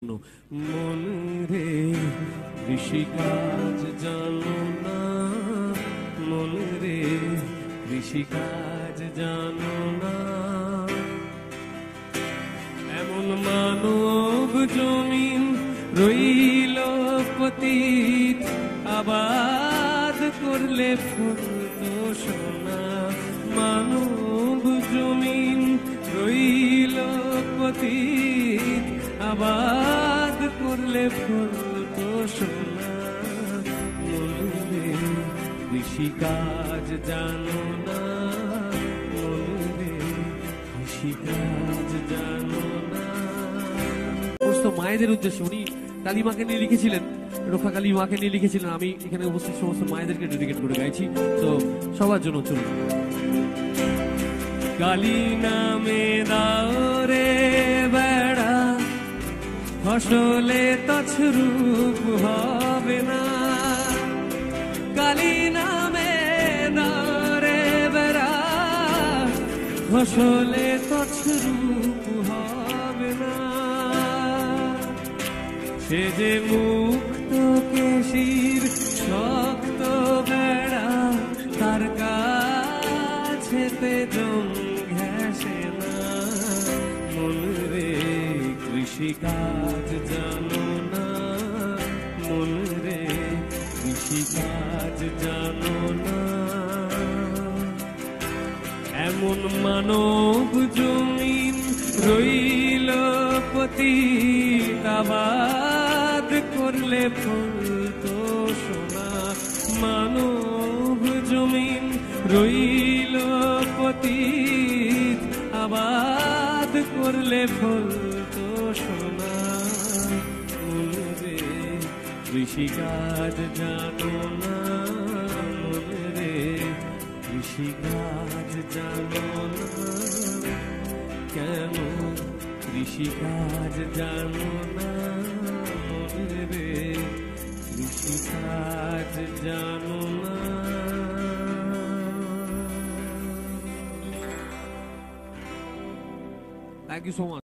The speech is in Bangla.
মন রে কৃষিকাজ জানো না, মন রে কৃষিকাজ জানো না। এমন মানব জমিন রইল পতিত, আবাদ করলে ফুলতো সোনা। মানব জমিন রইল পতিত, আবাদ করলে ফুলতো সোনা। মন রে কৃষিকাজ জানো না, মন রে কৃষিকাজ জানো না। সমস্ত মায়েদের উদ্দেশ্যে উনি কালীমাকে নিয়ে লিখেছিলেন, রক্ষা কালী মাকে নিয়ে লিখেছিলেন। আমি এখানে উপস্থিত সমস্ত মায়েদেরকে ডেডিকেট করে গাইছি, তো সবার জন্য চলুন। কালী নামে দাও রে বেড়া, ফসলে তছরূপ হবে না। কালী নামে দাও রে বেড়া, ফসলে তছরূপ হবে না। সে যে মুক্ত কেশির শক্ত বেড়া, তার কাছেতে জম ঘেঁষে না। মন রে কৃষিকাজ জানো না, মন রে কৃষিকাজ জানো না। এমন মানব জমিন রইল পতিত, আবাদ করলে ফুলতো সোনা। মানব জমিন রইল পতিত, আবাদ করলে ফুলতো সোনা। মন রে কৃষিকাজ জানো না, মন রে কৃষিকাজ জানো না। কেন কৃষিকাজ জানো না, মন রে কৃষিকাজ জানো না। Thank you so much.